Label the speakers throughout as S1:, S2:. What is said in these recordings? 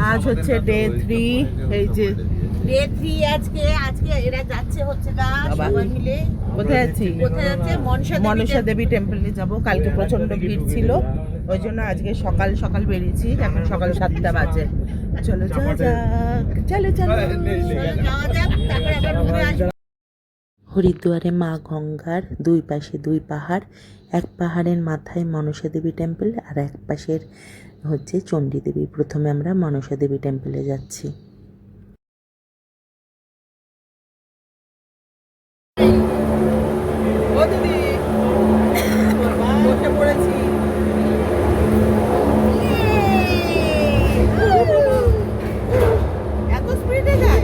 S1: আজ হচ্ছে ডে 3। এই যে
S2: ডে 3 আজকে এরা যাচ্ছে হচ্ছে না সবাই মিলে।
S1: কোথায় যাচ্ছি?
S2: কোথায় যাচ্ছে?
S1: মনসা দেবী টেম্পলে যাব। কালকে প্রচন্ড ভিড় ছিল, ওই জন্য আজকে সকাল সকাল বেরিয়েছি। এখন সকাল 7টা বাজে। চলো যাওয়া যাক, চলো চলো
S2: যাওয়া যাক, তারপরে আবার ঘুরে আসবো।
S3: হরিদ্বারে মা গঙ্গার দুই পাশে দুই পাহাড়, এক পাহাড়ের মাথায় মনসা দেবী টেম্পল আর এক পাশের হচ্ছে চণ্ডী দেবী। প্রথমে আমরা মনসা দেবী টেম্পলে যাচ্ছি।
S1: ও দিদি বসে পড়েছি। এত স্পিডে যায়,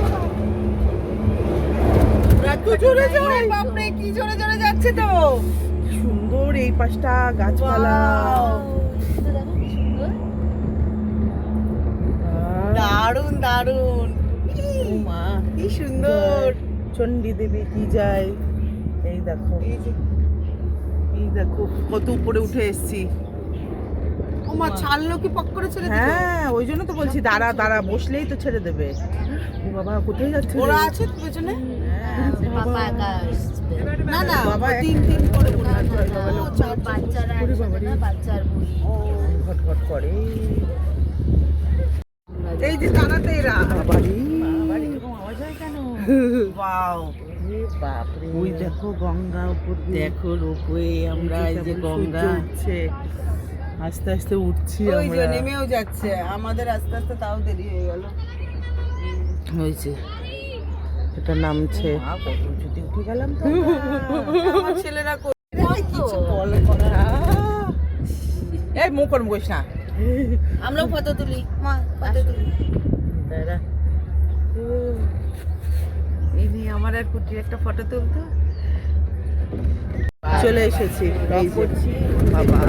S1: এত জোরে যায়, বাপরে কি জোরে জোরে যাচ্ছে তো। সুন্দর এই পাশটা গাছপালা,
S2: দারুন দারুন,
S1: মা
S2: কি সুন্দর।
S1: চণ্ডী দেবী কি যায়। এই দেখো, এই দেখো কত উপরে উঠে এসেছি।
S2: ও মা, ছাড়লো কি পক করে ছেড়ে দিল?
S1: হ্যাঁ, ওই জন্য তো বলছি দাঁড়া দাঁড়া, বসলেই তো ছেড়ে দেবে। ও বাবা, কোথায় যাচ্ছে?
S2: ওরা আছে তো পেছনে।
S4: পাপা একা আসবে।
S2: না না,
S1: বাবা
S2: তিন তিন করে বললো।
S4: বাচ্চারা একসাথে না, বাচ্চার বুড়ি।
S1: ঘট ঘট করে।
S2: এই যে দাঁড়াতে এরা।
S1: বাবারে,
S2: এরকম আওয়াজ হয় কেন?
S1: ওয়াও,
S2: বাপরে,
S1: ওই দেখো গঙ্গা উপর দিয়ে।
S2: দেখো রোপওয়ে, আমরা এই যে গঙ্গা
S1: উঠছে, আস্তে আস্তে উঠছি
S2: ওই যে
S1: আমরা।
S2: নেমেও যাচ্ছে, আমাদের আস্তে আস্তে তাও দেরি হয়ে গেল।
S1: হয়েছে, এটা নামছে।
S2: কত উঁচুতে উঠে গেলাম তো। আমার ছেলেরা কিছু বলে না।
S1: এই মুখ করে বসিস না।
S2: আমরাও ফটো তুলি, মা ফটো তুলি।
S1: দাঁড়া,
S2: এই নিয়ে আমার আর কুটির একটা ফটো তুলতো।
S1: চলে এসেছি। এই যে বাবা,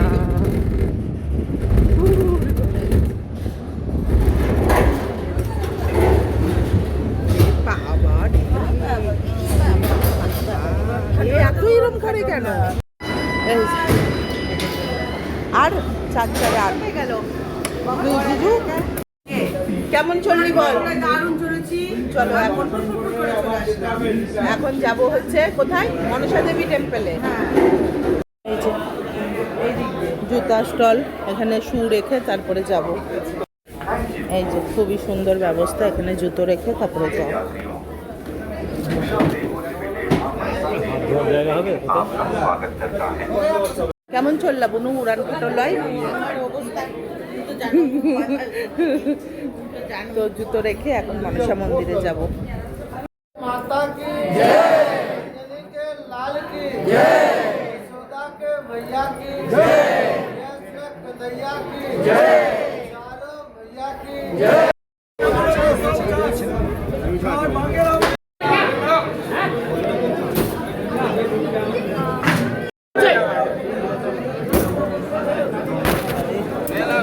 S1: এত এরম করে কেন? এই যে, আর চারটারে আর গেল। জিজু কেমন চললি বল?
S2: দারুণ চলেছি।
S1: চলো এখন যাব হচ্ছে কোথায়? মনসা দেবী টেম্পলে। এই যে জুতা স্টল, এখানে শু রেখে তারপরে যাব। এই যে খুবই সুন্দর ব্যবস্থা, এখানে জুতো রেখে তারপরে যাও। কেমন চললা বুনু উড়ান খটলয়? তো জুতো রেখে এখন মনসা মন্দিরে যাব।
S5: माता की जय, के लाल की जय, यशोदा के भैया की जय, कन्हैया की जय, चारों भैया की जय।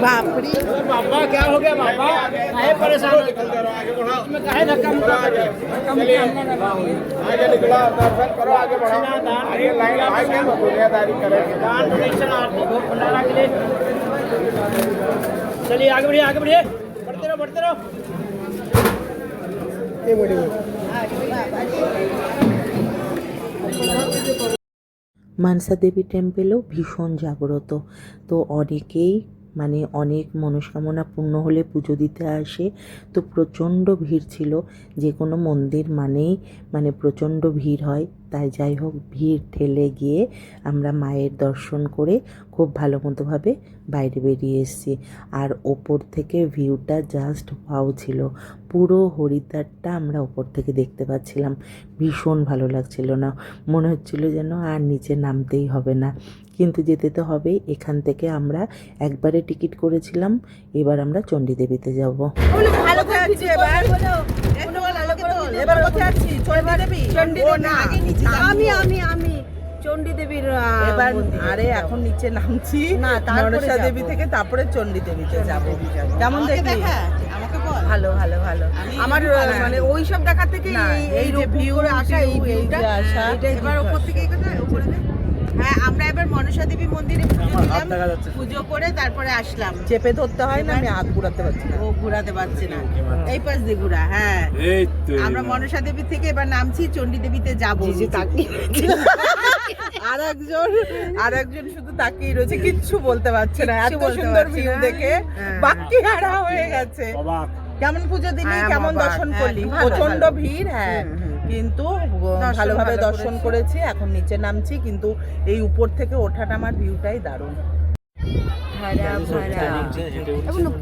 S1: बापरी
S5: बाबा क्या हो गया बाबा? काहे परेशान इसमें काहे धक्का मुक्का कर रहे हो? आगे निकला, दर्शन करो, आगे बढ़ो। आगे लाइन आगे दुनियादारी करेंगे। दान डोनेशन आरती भोग भंडारा के लिए। चलिए आगे बढ़िए, आगे बढ़िए, बढ़ते रहो, बढ़ते रहो। ये बढ़िए।
S3: মানসা দেবী টেম্পেলও ভীষণ জাগ্রত, তো অনেকেই মানে অনেক মনস্কামনা পূর্ণ হলে পুজো দিতে আসে। তো প্রচণ্ড ভিড় ছিল, যে কোনো মন্দির মানেই মানে প্রচণ্ড ভিড় হয়। তাই যাই হোক, ভিড় ঠেলে গিয়ে আমরা মায়ের দর্শন করে খুব ভালো মতোভাবে বাইরে বেরিয়ে এসেছি। আর ওপর থেকে ভিউটা জাস্ট ওয়াও ছিল, পুরো হরিদ্বারটা আমরা ওপর থেকে দেখতে পাচ্ছিলাম। ভীষণ ভালো লাগছিল না, মনে হচ্ছিল যেন আর নিচে নামতেই হবে না, কিন্তু যেতে তো হবেই। এখান থেকে আমরা একবারে টিকিট করেছিলাম, এবার আমরা চণ্ডী দেবীতে যাব।
S1: ভালো করে আছি এবার। এবার কোথায় আছি? চণ্ডী দেবী।
S2: আমি চণ্ডী দেবীর
S1: এবার আরে এখন নিচে নামছি,
S2: না, তারপরে
S1: মনসা দেবী
S2: যাবো।
S1: থেকে তারপরে চণ্ডী দেবীতে যাব। কেমন দেখলি?
S2: আমাকে বল।
S1: ভালো ভালো ভালো।
S2: আমার মানে ওই সব দেখার থেকে
S1: না,
S2: এই
S1: যে
S2: রূপ
S1: ভিউ
S2: করে আসা, এই
S1: এই
S2: ভিউটা
S1: যে আসা,
S2: এবার উপর থেকে এই কথা উপরে হ্যাঁ আমরা এবার মনসা দেবী মন্দিরে পুজো দিলাম, পুজো করে তারপরে আসলাম।
S1: চেপে ধরতে হয় না, আমি হাত ঘুরাতে পারছি না।
S2: ও ঘুরাতে পারছি না, এই পাশ দিয়ে ঘুরা। হ্যাঁ আমরা মনসা দেবী থেকে এবার নামছি চণ্ডী দেবীতে যাবো।
S1: আর একজন শুধু তাকিয়ে রয়েছে, কিচ্ছু বলতে পারছে না, এত
S2: বলতে
S1: সুন্দর
S2: পারছি
S1: ভিউ
S2: না।
S1: দেখে
S2: হ্যাঁ।
S1: বাক্যে হারা হয়ে গেছে। কেমন পুজো দিলি,
S2: হ্যাঁ,
S1: কেমন
S2: বাবা,
S1: দর্শন
S2: হ্যাঁ,
S1: করলি?
S2: ভালো,
S1: প্রচন্ড
S2: ভালো।
S1: ভিড়, হ্যাঁ, কিন্তু
S2: দর্শন
S1: ভালোভাবে
S2: ভালো
S1: দর্শন করেছি। এখন নিচে নামছি, কিন্তু এই উপর থেকে ওঠাটা আমার ভিউটাই দারুণ।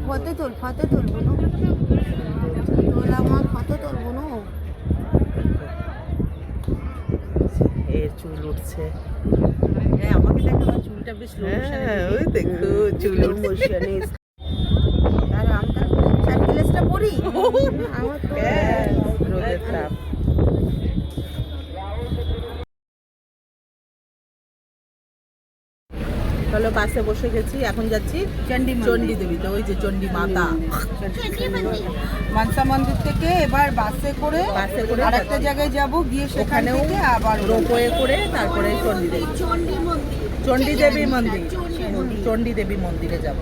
S4: ফটো তোল বোনো, তোল আমার ফটো তোল বোনো।
S1: এর চুল উঠছে,
S2: হ্যাঁ আমাকে দেখো, আমার চুলটা বেশ slow motion এ
S1: হ্যাঁ,
S2: দিবি।
S1: ওই দেখো চুল উঠছে।
S2: আর আমটা সানগ্লাসটা পরি
S4: আমার তো
S1: হ্যাঁ, রোদের তাপ। চলো বাসে বসে গেছি, এখন যাচ্ছি চণ্ডী দেবীতে। ওই যে চণ্ডী মাতা।
S2: মানসা মন্দির থেকে এবার বাসে করে আর একটা জায়গায় যাব, গিয়ে সেখানে
S1: ওখানেও
S2: আবার
S1: রোপওয়ে করে তারপরে চণ্ডী দেবী মন্দির, চণ্ডী দেবী মন্দিরে যাব।